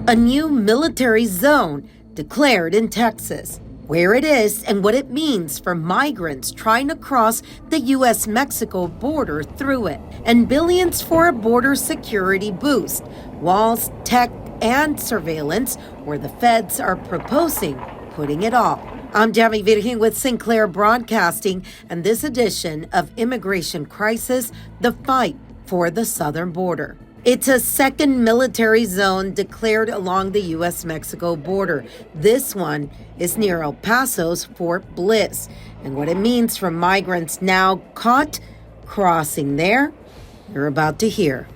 A new military zone declared in Texas. Where it is and what it means for migrants trying to cross the U.S.-Mexico border through it. And billions for a border security boost. Walls, tech, and surveillance, where the feds are proposing putting it all. I'm Yami Virgin with Sinclair Broadcasting, and this edition of Immigration Crisis, the fight for the southern border. It's a second military zone declared along the U.S.-Mexico border. This one is near El Paso's Fort Bliss. And what it means for migrants now caught crossing there, you're about to hear.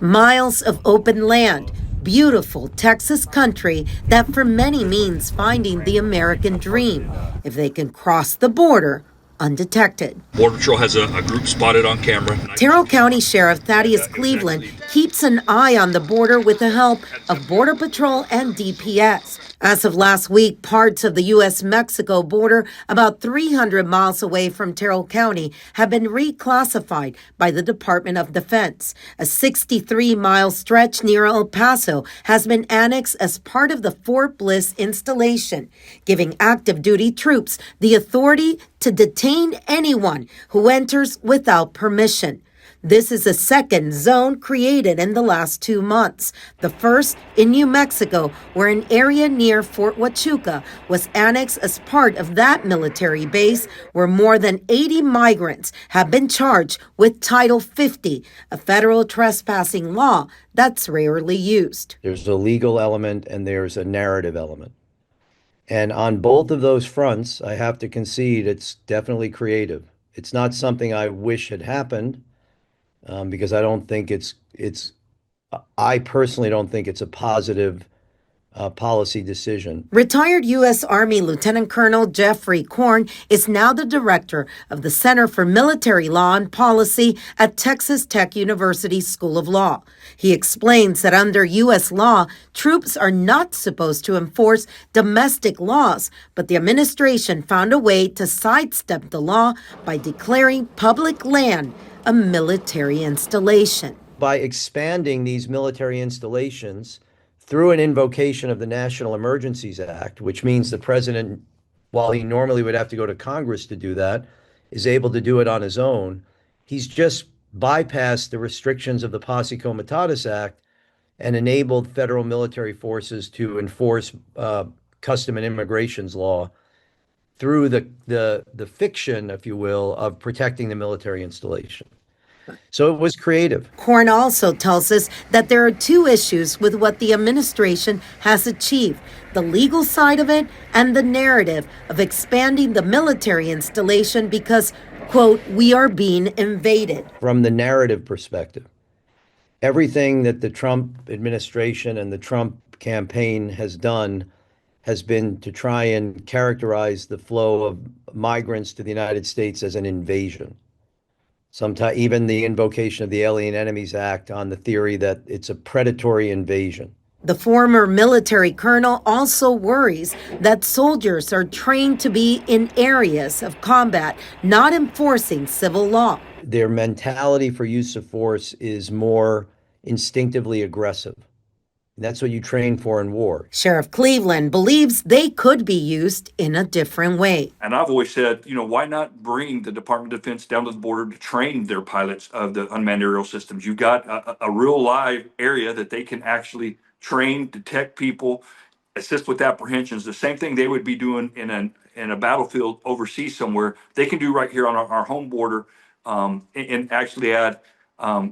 Miles of open land, beautiful Texas country that for many means finding the American dream if they can cross the border undetected. Border Patrol has a group spotted on camera. Terrell County Sheriff Thaddeus Cleveland keeps an eye on the border with the help of Border Patrol and DPS. As of last week, parts of the U.S.-Mexico border, about 300 miles away from Terrell County, have been reclassified by the Department of Defense. A 63-mile stretch near El Paso has been annexed as part of the Fort Bliss installation, giving active duty troops the authority to detain anyone who enters without permission. This is the second zone created in the last 2 months. The first in New Mexico, where an area near Fort Huachuca was annexed as part of that military base, where more than 80 migrants have been charged with Title 50, a federal trespassing law that's rarely used. There's a legal element and there's a narrative element. And on both of those fronts, I have to concede it's definitely creative. It's not something I wish had happened. Because I don't think I personally don't think it's a positive policy decision. Retired U.S. Army Lieutenant Colonel Geoffrey Corn is now the director of the Center for Military Law and Policy at Texas Tech University School of Law. He explains that under U.S. law, troops are not supposed to enforce domestic laws, but the administration found a way to sidestep the law by declaring public land a military installation. By expanding these military installations through an invocation of the National Emergencies Act, which means the president, while he normally would have to go to Congress to do that, is able to do it on his own. He's just bypassed the restrictions of the Posse Comitatus Act and enabled federal military forces to enforce custom and immigrations law through the fiction, if you will, of protecting the military installation. So it was creative. Corn also tells us that there are two issues with what the administration has achieved, the legal side of it and the narrative of expanding the military installation because, quote, we are being invaded. From the narrative perspective, everything that the Trump administration and the Trump campaign has done has been to try and characterize the flow of migrants to the United States as an invasion. Sometimes even the invocation of the Alien Enemies Act on the theory that it's a predatory invasion. The former military colonel also worries that soldiers are trained to be in areas of combat, not enforcing civil law. Their mentality for use of force is more instinctively aggressive. That's what you train for in war. Sheriff Cleveland believes they could be used in a different way. And I've always said, why not bring the Department of Defense down to the border to train their pilots of the unmanned aerial systems? You've got a real live area that they can actually train, detect people, assist with apprehensions. The same thing they would be doing in a battlefield overseas somewhere, they can do right here on our home border and actually add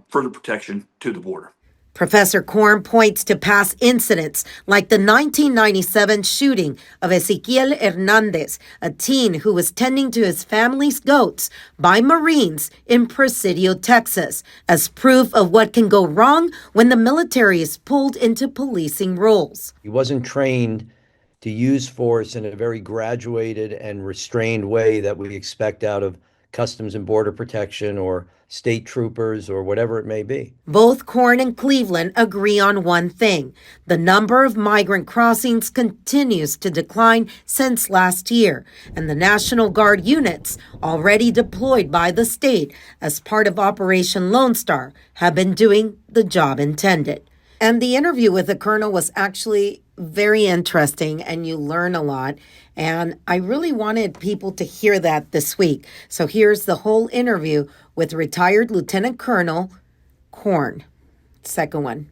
further protection to the border. Professor Corn points to past incidents like the 1997 shooting of Ezequiel Hernandez, a teen who was tending to his family's goats, by Marines in Presidio, Texas, as proof of what can go wrong when the military is pulled into policing roles. He wasn't trained to use force in a very graduated and restrained way that we expect out of Customs and Border Protection or state troopers or whatever it may be. Both Corn and Cleveland agree on one thing. The number of migrant crossings continues to decline since last year, and the National Guard units already deployed by the state as part of Operation Lone Star have been doing the job intended. And the interview with the colonel was actually very interesting, and you learn a lot. And I really wanted people to hear that this week. So here's the whole interview with retired Lieutenant Colonel Corn. Second one.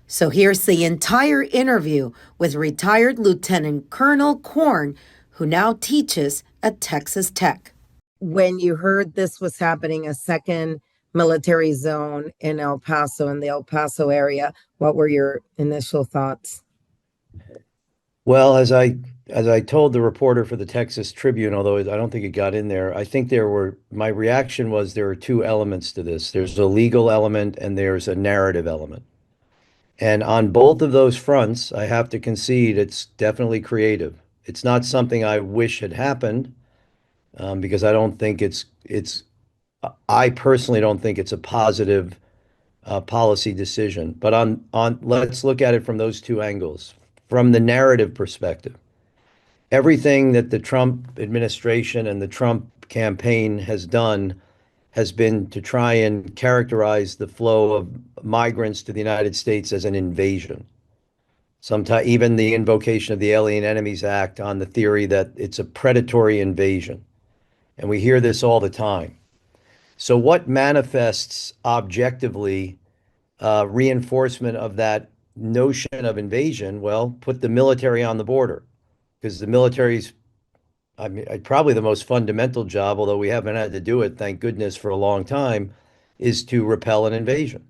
So here's the entire interview with retired Lieutenant Colonel Corn, who now teaches at Texas Tech. When you heard this was happening, a second military zone in El Paso, in the El Paso area, what were your initial thoughts? Well, as I told the reporter for the Texas Tribune, although I don't think it got in there, I think my reaction was there are two elements to this. There's a legal element and there's a narrative element. And on both of those fronts, I have to concede it's definitely creative. It's not something I wish had happened, because I personally don't think it's a positive policy decision. But let's look at it from those two angles. From the narrative perspective, everything that the Trump administration and the Trump campaign has done has been to try and characterize the flow of migrants to the United States as an invasion. Sometimes even the invocation of the Alien Enemies Act on the theory that it's a predatory invasion. And we hear this all the time. So what manifests objectively reinforcement of that notion of invasion? Well, put the military on the border, because the military's, I mean, probably the most fundamental job, although we haven't had to do it, thank goodness, for a long time, is to repel an invasion.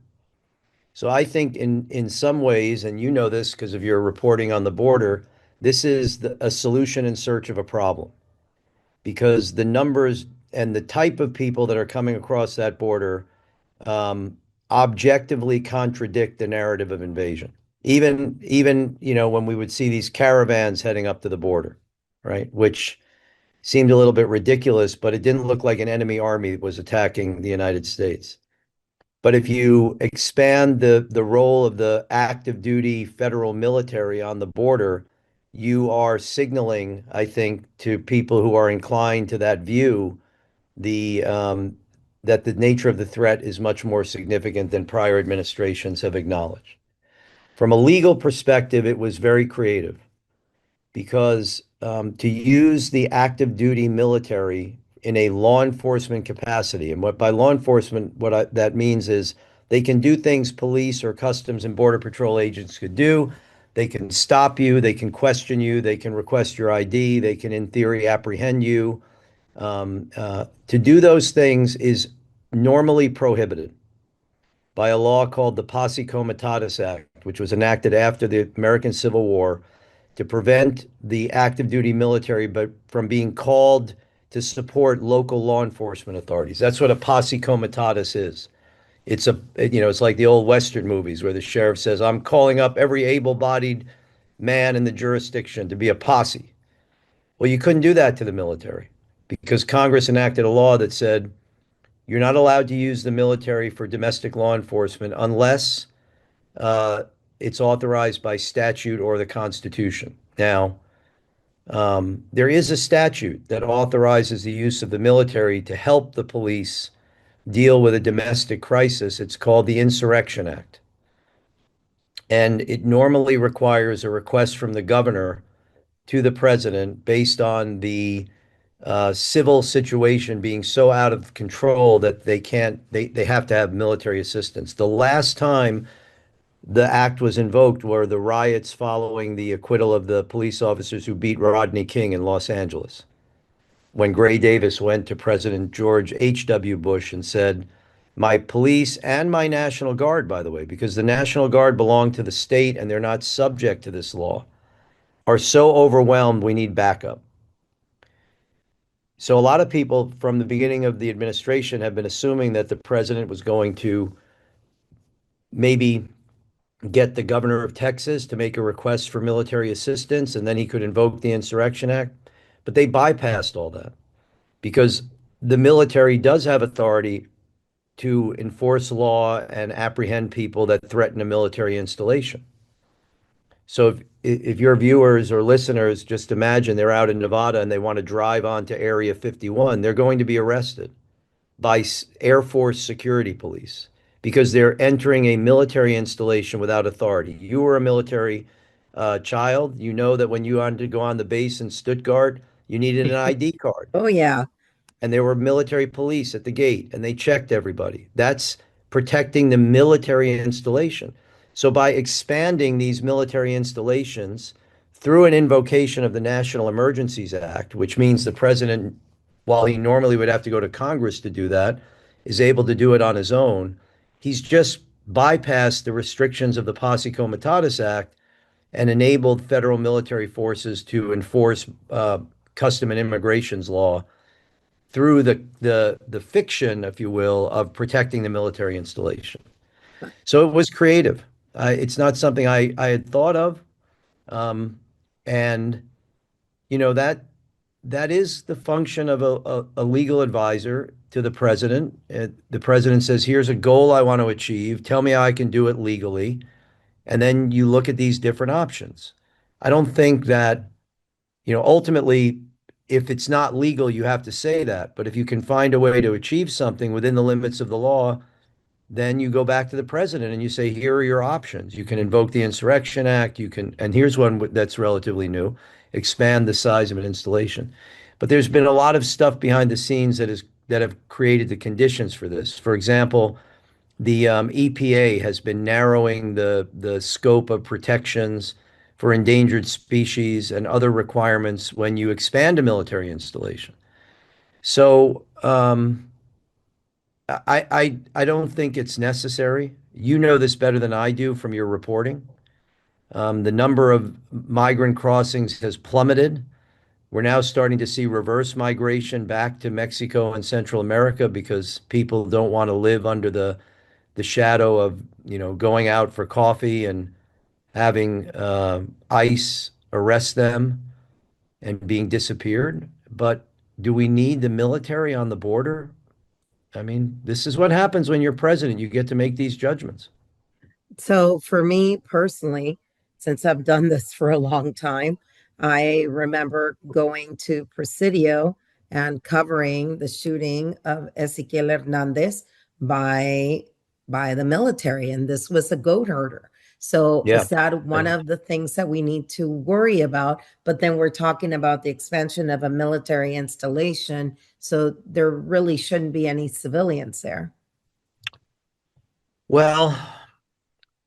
So I think in some ways, and you know this because of your reporting on the border, this is a solution in search of a problem, because the numbers and the type of people that are coming across that border objectively contradict the narrative of invasion. Even when we would see these caravans heading up to the border, right, which seemed a little bit ridiculous, but it didn't look like an enemy army was attacking the United States. But if you expand the role of the active duty federal military on the border, you are signaling, I think, to people who are inclined to that view, the that the nature of the threat is much more significant than prior administrations have acknowledged. From a legal perspective, it was very creative, because to use the active duty military in a law enforcement capacity, and what by law enforcement, that means is they can do things police or customs and border patrol agents could do. They can stop you, they can question you, they can request your ID, they can, in theory, apprehend you. To do those things is normally prohibited by a law called the Posse Comitatus Act, which was enacted after the American Civil War to prevent the active duty military from being called to support local law enforcement authorities. That's what a Posse Comitatus is. It's like the old Western movies where the sheriff says, I'm calling up every able-bodied man in the jurisdiction to be a posse. Well, you couldn't do that to the military because Congress enacted a law that said you're not allowed to use the military for domestic law enforcement unless it's authorized by statute or the Constitution. Now, there is a statute that authorizes the use of the military to help the police deal with a domestic crisis. It's called the Insurrection Act. And it normally requires a request from the governor to the president based on the civil situation being so out of control that they have to have military assistance. The last time the act was invoked were the riots following the acquittal of the police officers who beat Rodney King in Los Angeles, when Gray Davis went to President George H.W. Bush and said, my police and my National Guard, by the way, because the National Guard belong to the state and they're not subject to this law, are so overwhelmed we need backup. So a lot of people from the beginning of the administration have been assuming that the president was going to maybe get the governor of Texas to make a request for military assistance, and then he could invoke the Insurrection Act. But they bypassed all that because the military does have authority to enforce law and apprehend people that threaten a military installation. So if your viewers or listeners just imagine they're out in Nevada and they want to drive onto Area 51, they're going to be arrested by Air Force security police because they're entering a military installation without authority. You were a military child. You know that when you wanted to go on the base in Stuttgart, you needed an ID card. Oh, yeah. And there were military police at the gate and they checked everybody. That's protecting the military installation. So by expanding these military installations through an invocation of the National Emergencies Act, which means the president, while he normally would have to go to Congress to do that, is able to do it on his own. He's just bypassed the restrictions of the Posse Comitatus Act and enabled federal military forces to enforce custom and immigrations law through the fiction, if you will, of protecting the military installation. So it was creative. It's not something I had thought of, um, and you know that is the function of a legal advisor to the president. The president says, "Here's a goal I want to achieve. Tell me how I can do it legally," and then you look at these different options. I don't think that ultimately, if it's not legal, you have to say that. But if you can find a way to achieve something within the limits of the law, then you go back to the president and you say, here are your options. You can invoke the Insurrection Act. You can, and here's one that's relatively new, expand the size of an installation. But there's been a lot of stuff behind the scenes that have created the conditions for this. For example, the EPA has been narrowing the scope of protections for endangered species and other requirements when you expand a military installation. So I don't think it's necessary. You know this better than I do from your reporting. The number of migrant crossings has plummeted. We're now starting to see reverse migration back to Mexico and Central America because people don't want to live under the shadow of, going out for coffee and having ICE arrest them and being disappeared. But do we need the military on the border? I mean, this is what happens when you're president. You get to make these judgments. So for me personally, since I've done this for a long time, I remember going to Presidio and covering the shooting of Ezequiel Hernandez by by the military, and this was a goat herder. So Yeah. is that one Yeah. of the things that we need to worry about? But then we're talking about the expansion of a military installation, so there really shouldn't be any civilians there. Well,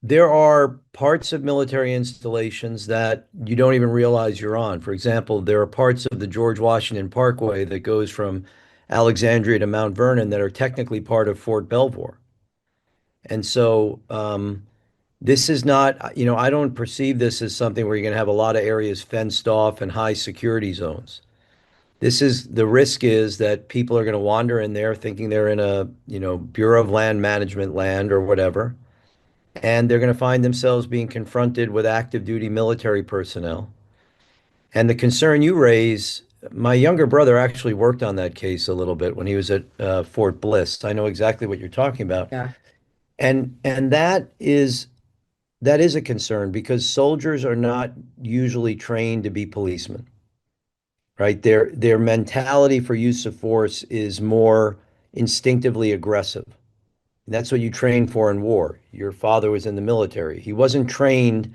there are parts of military installations that you don't even realize you're on. For example, there are parts of the George Washington Parkway that goes from Alexandria to Mount Vernon that are technically part of Fort Belvoir. And so this is not, I don't perceive this as something where you're going to have a lot of areas fenced off and high security zones. The risk is that people are going to wander in there thinking they're in a, Bureau of Land Management land or whatever, and they're going to find themselves being confronted with active duty military personnel. And the concern you raise, my younger brother actually worked on that case a little bit when he was at Fort Bliss. I know exactly what you're talking about. Yeah. And that is a concern because soldiers are not usually trained to be policemen, right? Their mentality for use of force is more instinctively aggressive. That's what you train for in war. Your father was in the military. He wasn't trained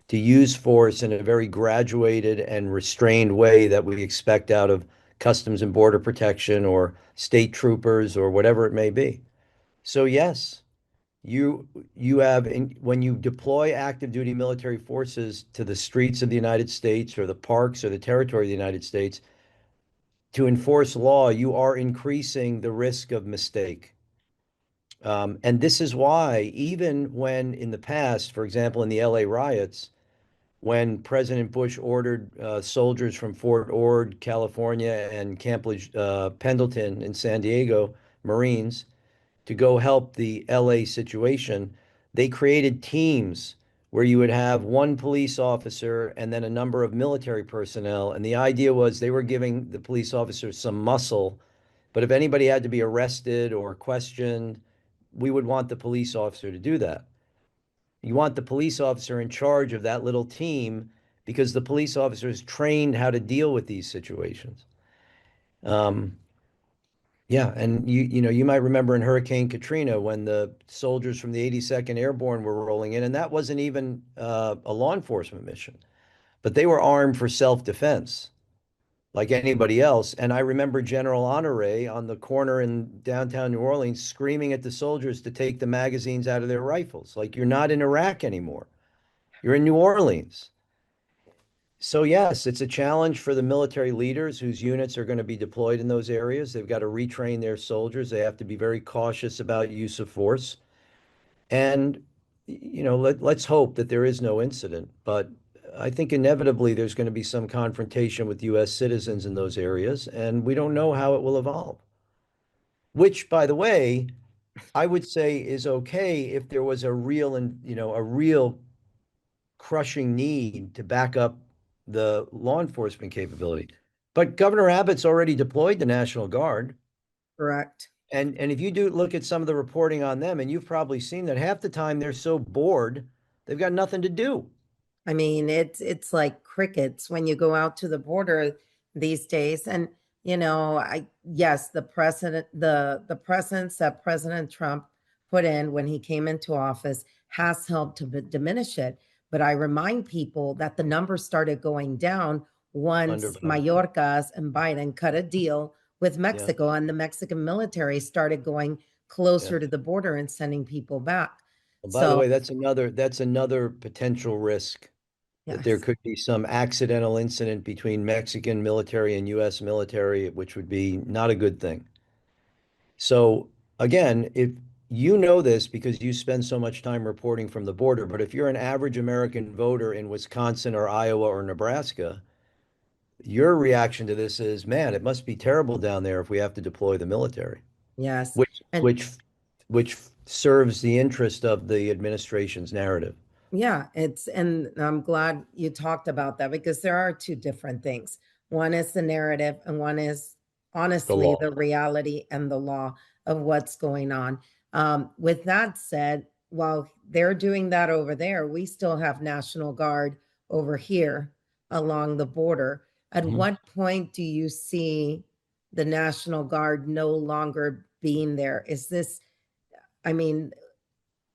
to use force in a very graduated and restrained way that we expect out of Customs and Border Protection or state troopers or whatever it may be. So yes, you have when you deploy active duty military forces to the streets of the United States or the parks or the territory of the United States to enforce law, you are increasing the risk of mistake. And this is why, even when in the past, for example, in the LA riots, when President Bush ordered soldiers from Fort Ord, California, and Pendleton in San Diego, Marines, to go help the LA situation, they created teams where you would have one police officer and then a number of military personnel. And the idea was they were giving the police officers some muscle, but if anybody had to be arrested or questioned, we would want the police officer to do that. You want the police officer in charge of that little team because the police officer is trained how to deal with these situations. Um, Yeah, and you might remember in Hurricane Katrina when the soldiers from the 82nd Airborne were rolling in, and that wasn't even a law enforcement mission, but they were armed for self-defense like anybody else. And I remember General Honore on the corner in downtown New Orleans screaming at the soldiers to take the magazines out of their rifles. Like, you're not in Iraq anymore. You're in New Orleans. So yes, it's a challenge for the military leaders whose units are going to be deployed in those areas. They've got to retrain their soldiers. They have to be very cautious about use of force. And let's hope that there is no incident. But I think inevitably there's going to be some confrontation with U.S. citizens in those areas, and we don't know how it will evolve. Which, by the way, I would say is okay if there was a real and a real crushing need to back up the law enforcement capability. But Governor Abbott's already deployed the National Guard. Correct. And if you do look at some of the reporting on them, and you've probably seen that half the time they're so bored, they've got nothing to do. I mean, it's like crickets when you go out to the border these days. And I yes, the presence that President Trump put in when he came into office has helped to diminish it. But I remind people that the numbers started going down Under once Biden. Mayorkas and Biden cut a deal with Yeah, Mexico, and the Mexican military started going yeah. closer to the border and sending people back. Well, by the So way, that's another potential risk that there yes. could be some accidental incident between Mexican military and U.S. military, which would be not a good thing. So again, if you know this because you spend so much time reporting from the border, but if you're an average American voter in Wisconsin or Iowa or Nebraska, your reaction to this is, man, it must be terrible down there if we have to deploy the military, Yes. which And which which serves the interest of the administration's narrative, yeah, and I'm glad you talked about that because there are two different things. One is the narrative, and one is the honestly law. the reality and the law of what's going on. With that said, while they're doing that over there, we still have National Guard over here along the border. At Mhm. what point do you see the National Guard no longer being there? Is this, I mean,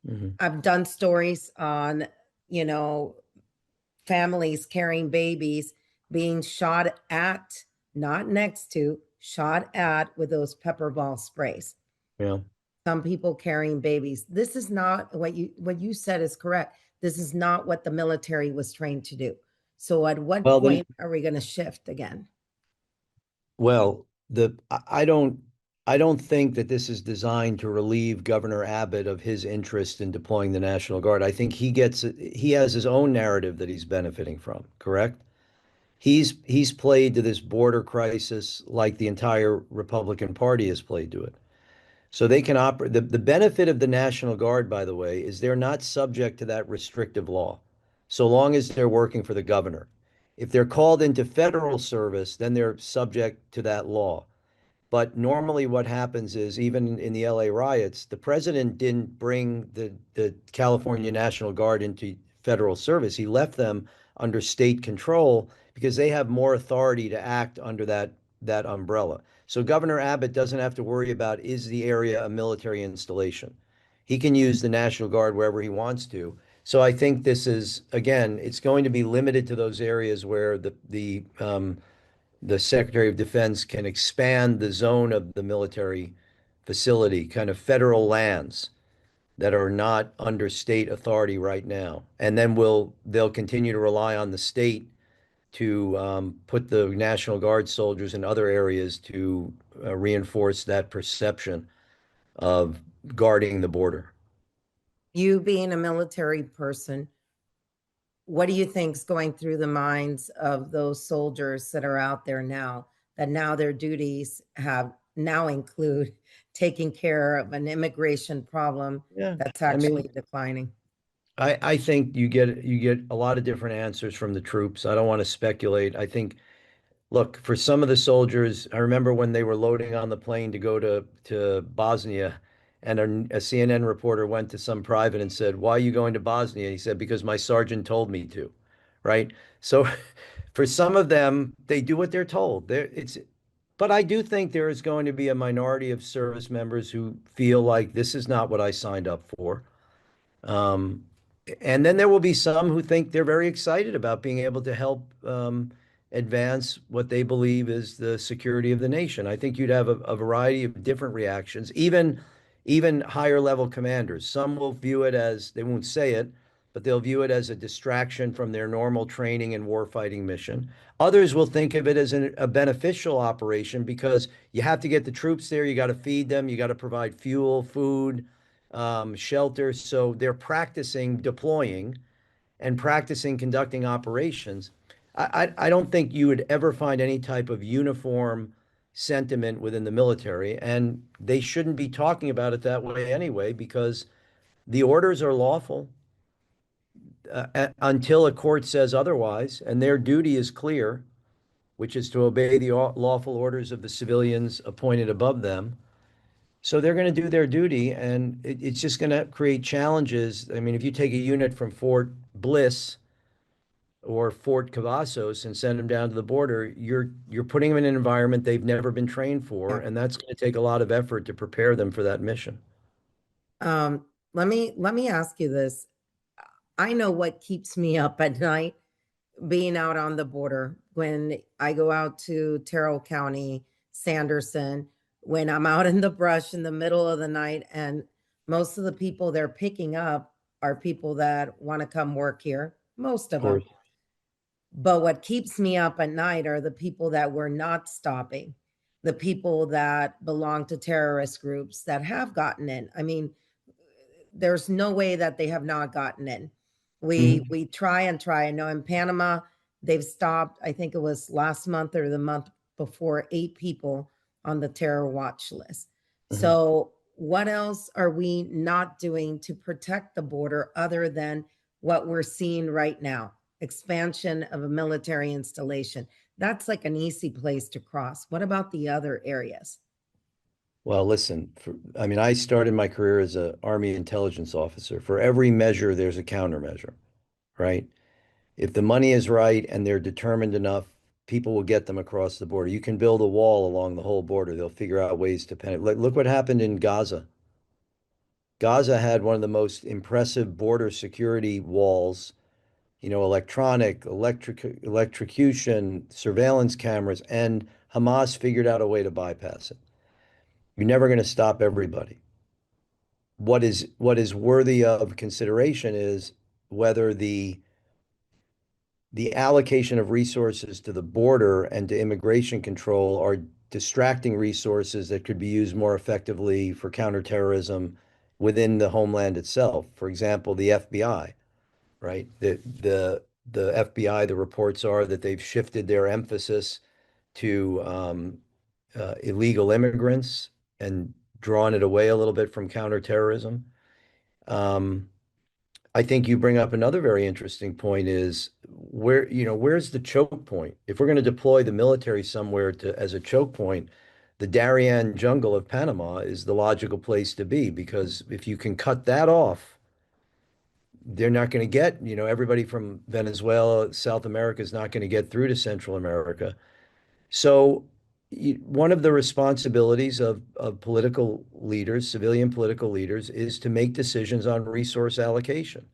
Mhm. I've done stories on, you know, families carrying babies being shot at, not next to, shot at with those pepper ball sprays. Yeah. Some people carrying babies. This is not what you said is correct. This is not what the military was trained to do. So at what Well, then, point are we going to shift again? well, I don't think that this is designed to relieve Governor Abbott of his interest in deploying the National Guard. I think he has his own narrative that he's benefiting from, correct? He's played to this border crisis like the entire Republican Party has played to it. So they can operate. The benefit of the National Guard, by the way, is they're not subject to that restrictive law, so long as they're working for the governor. If they're called into federal service, then they're subject to that law. But normally what happens is, even in the LA riots, the president didn't bring the California National Guard into federal service. He left them under state control because they have more authority to act under that umbrella. So Governor Abbott doesn't have to worry about, is the area a military installation? He can use the National Guard wherever he wants to. So I think this is, again, it's going to be limited to those areas where the Secretary of Defense can expand the zone of the military facility, kind of federal lands that are not under state authority right now. And then they'll continue to rely on the state to put the National Guard soldiers in other areas to reinforce that perception of guarding the border. You being a military person, what do you think's going through the minds of those soldiers that are out there now, that now their duties have now include taking care of an immigration problem Yeah, that's I actually mean, declining? I think you get a lot of different answers from the troops. I don't want to speculate. I think, look, for some of the soldiers, I remember when they were loading on the plane to go to Bosnia, and a CNN reporter went to some private and said, "Why are you going to Bosnia?" He said, "Because my sergeant told me to." Right? So for some of them, they do what they're told. It's But I do think there is going to be a minority of service members who feel like this is not what I signed up for. Um, and then there will be some who think they're very excited about being able to help advance what they believe is the security of the nation. I think you'd have a variety of different reactions, even higher level commanders. Some will view it as, they won't say it, but they'll view it as a distraction from their normal training and warfighting mission. Others will think of it as a beneficial operation because you have to get the troops there, you got to feed them, you got to provide fuel, food, shelter. So they're practicing deploying and practicing conducting operations. I don't think you would ever find any type of uniform sentiment within the military, and they shouldn't be talking about it that way anyway, because the orders are lawful until a court says otherwise, and their duty is clear, which is to obey the lawful orders of the civilians appointed above them. So they're going to do their duty, and it's just going to create challenges. I mean, if you take a unit from Fort Bliss or Fort Cavazos and send them down to the border, you're putting them in an environment they've never been trained for, Yeah. and that's going to take a lot of effort to prepare them for that mission. Let me ask you this. I know what keeps me up at night being out on the border when I go out to Terrell County, Sanderson, when I'm out in the brush in the middle of the night, and most of the people they're picking up are people that want to come work here, most Of of them. course. But what keeps me up at night are the people that we're not stopping, the people that belong to terrorist groups that have gotten in. I mean, there's no way that they have not gotten in. Mhm. We try and try. I know in Panama, they've stopped, I think it was last month or the month before, 8 people on the terror watch list. Mhm. So what else are we not doing to protect the border other than what we're seeing right now? Expansion of a military installation. That's like an easy place to cross. What about the other areas? Well, listen, I mean, I started my career as an Army intelligence officer. For every measure, there's a countermeasure, right? If the money is right and they're determined enough, people will get them across the border. You can build a wall along the whole border. They'll figure out ways to penetrate. Look what happened in Gaza. Gaza had one of the most impressive border security walls, electrocution, surveillance cameras, and Hamas figured out a way to bypass it. You're never going to stop everybody. What is worthy of consideration is whether the allocation of resources to the border and to immigration control are distracting resources that could be used more effectively for counterterrorism within the homeland itself. For example, the FBI, right? The FBI, the reports are that they've shifted their emphasis to illegal immigrants and drawn it away a little bit from counterterrorism. Um, I think you bring up another very interesting point is where's the choke point? If we're going to deploy the military somewhere to as a choke point, the Darien jungle of Panama is the logical place to be because if you can cut that off, they're not going to get, everybody from Venezuela, South America is not going to get through to Central America. So one of the responsibilities of political leaders, civilian political leaders, is to make decisions on resource allocation.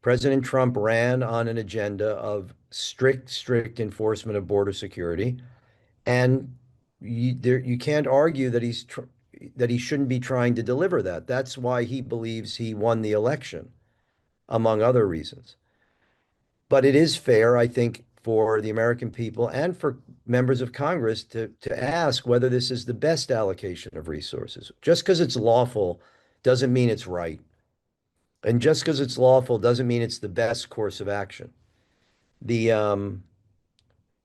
President Trump ran on an agenda of strict enforcement of border security, and you can't argue that that he shouldn't be trying to deliver that. That's why he believes he won the election, among other reasons. But it is fair, I think, for the American people and for members of Congress to ask whether this is the best allocation of resources. Just because it's lawful doesn't mean it's right. And just because it's lawful doesn't mean it's the best course of action. The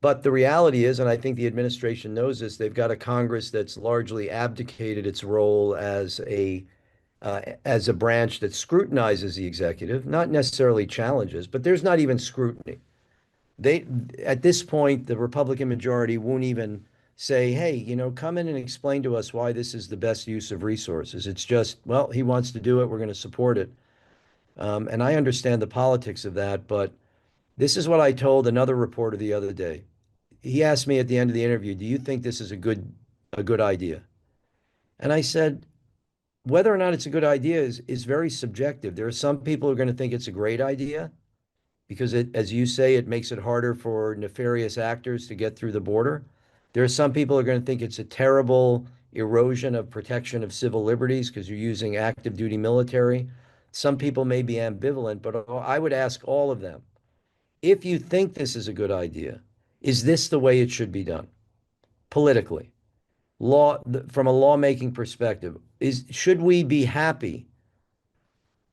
but the reality is, and I think the administration knows this, they've got a Congress that's largely abdicated its role as a branch that scrutinizes the executive, not necessarily challenges, but there's not even scrutiny. They at this point, the Republican majority won't even say, hey, come in and explain to us why this is the best use of resources. It's just, well, he wants to do it, we're going to support it. And I understand the politics of that, but this is what I told another reporter the other day. he asked me at the end of the interview, do you think this is a good idea? And I said, whether or not it's a good idea is very subjective. There are some people who are going to think it's a great idea because it, as you say, it makes it harder for nefarious actors to get through the border. There are some people who are going to think it's a terrible erosion of protection of civil liberties because you're using active duty military. Some people may be ambivalent, but I would ask all of them, if you think this is a good idea, is this the way it should be done politically? From a lawmaking perspective, should we be happy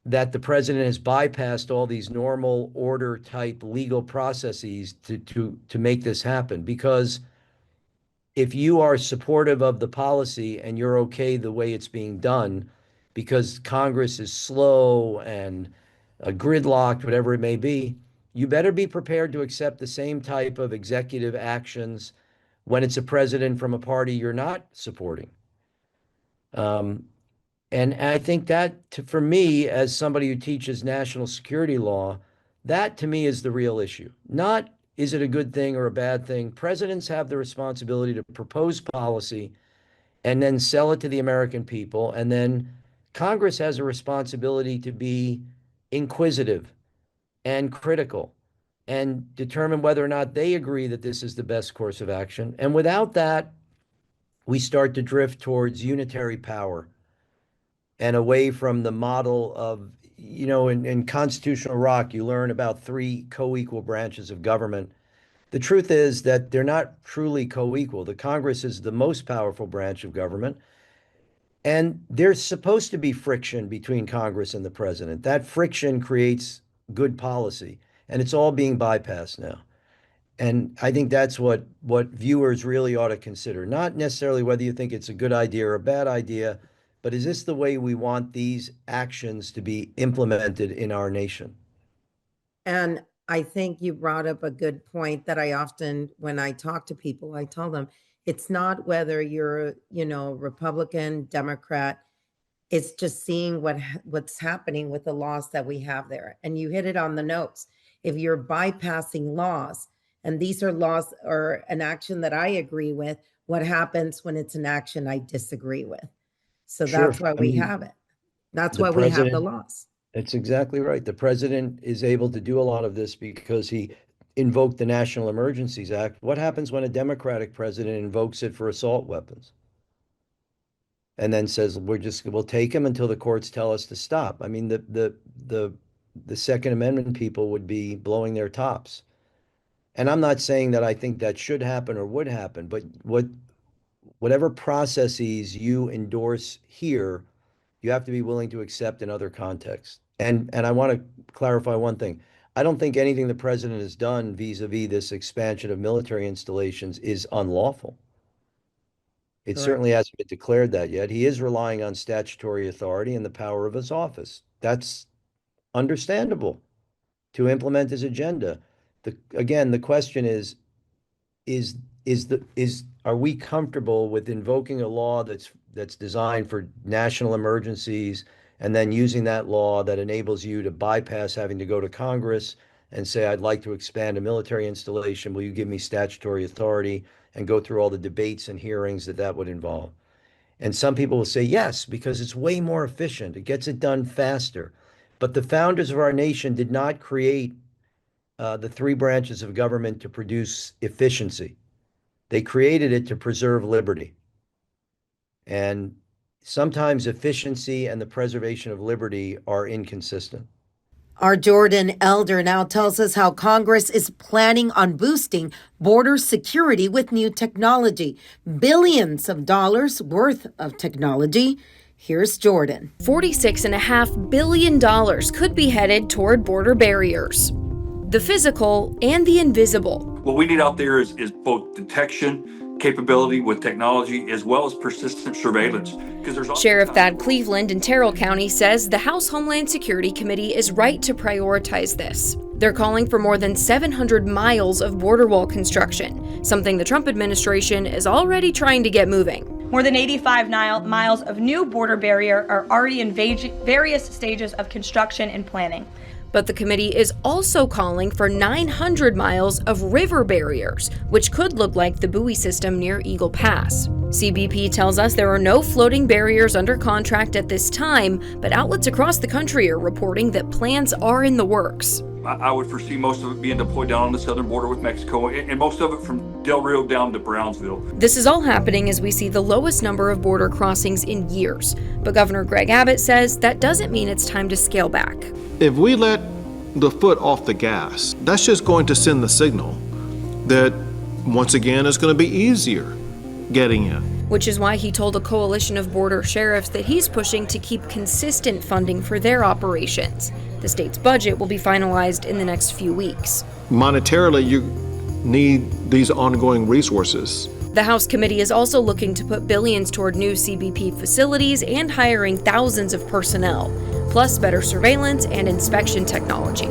that the president has bypassed all these normal order type legal processes to make this happen? Because if you are supportive of the policy and you're okay the way it's being done because Congress is slow and gridlocked, whatever it may be, you better be prepared to accept the same type of executive actions when it's a president from a party you're not supporting. And I think that, for me, as somebody who teaches national security law, that to me is the real issue. Not is it a good thing or a bad thing? Presidents have the responsibility to propose policy and then sell it to the American people. And then Congress has a responsibility to be inquisitive and critical and determine whether or not they agree that this is the best course of action. And without that, we start to drift towards unitary power and away from the model of, in constitutional rock, you learn about 3 co-equal branches of government. The truth is that they're not truly co-equal. The Congress is the most powerful branch of government. And there's supposed to be friction between Congress and the president. That friction creates good policy, and it's all being bypassed now. And I think that's what viewers really ought to consider. Not necessarily whether you think it's a good idea or a bad idea, but is this the way we want these actions to be implemented in our nation? And I think you brought up a good point that I often, when I talk to people, I tell them, it's not whether you're, Republican, Democrat. It's just seeing what's happening with the laws that we have there. And you hit it on the nose. If you're bypassing laws, and these are laws or an action that I agree with, what happens when it's an action I disagree with? So Sure. that's why we have it. That's why we have the laws. That's exactly right. The president is able to do a lot of this because he invoked the National Emergencies Act. What happens when a Democratic president invokes it for assault weapons? And then says, we'll take him until the courts tell us to stop. I mean, the Second Amendment people would be blowing their tops. And I'm not saying that I think that should happen or would happen, but whatever processes you endorse here, you have to be willing to accept in other contexts. And I want to clarify one thing. I don't think anything the president has done vis-a-vis this expansion of military installations is unlawful. It Correct. certainly hasn't been declared that yet. He is relying on statutory authority and the power of his office. That's understandable to implement his agenda. Again, the question is are we comfortable with invoking a law that's designed for national emergencies and then using that law that enables you to bypass having to go to Congress and say, I'd like to expand a military installation. Will you give me statutory authority, and go through all the debates and hearings that would involve? And some people will say yes, because it's way more efficient. It gets it done faster. But the founders of our nation did not create the 3 branches of government to produce efficiency. They created it to preserve liberty. And sometimes efficiency and the preservation of liberty are inconsistent. Our Jordan elder now tells us how Congress is planning on boosting border security with new technology. Billions of dollars worth of technology. Here's Jordan. $46.5 billion could be headed toward border barriers, the physical and the invisible. What we need out there is both detection capability with technology as well as persistent surveillance. Sheriff Thad Cleveland in Terrell County says the House Homeland Security Committee is right to prioritize this. They're calling for more than 700 miles of border wall construction, something the Trump administration is already trying to get moving. More than 85 miles of new border barrier are already in various stages of construction and planning. But the committee is also calling for 900 miles of river barriers, which could look like the buoy system near Eagle Pass. CBP tells us there are no floating barriers under contract at this time, but outlets across the country are reporting that plans are in the works. I would foresee most of it being deployed down on the southern border with Mexico, and most of it from Del Rio down to Brownsville. This is all happening as we see the lowest number of border crossings in years. But Governor Greg Abbott says that doesn't mean it's time to scale back. If we let the foot off the gas, that's just going to send the signal that, once again, it's going to be easier getting in. Which is why he told a coalition of border sheriffs that he's pushing to keep consistent funding for their operations. The state's budget will be finalized in the next few weeks. Monetarily, you need these ongoing resources. The House committee is also looking to put billions toward new CBP facilities and hiring thousands of personnel, plus better surveillance and inspection technology.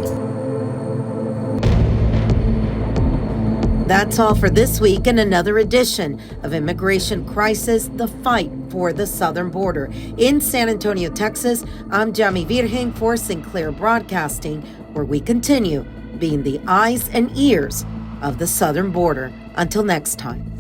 That's all for this week in another edition of Immigration Crisis, the fight for the southern border. In San Antonio, Texas, I'm Yami Virgen for Sinclair Broadcasting, where we continue being the eyes and ears of the southern border. Until next time.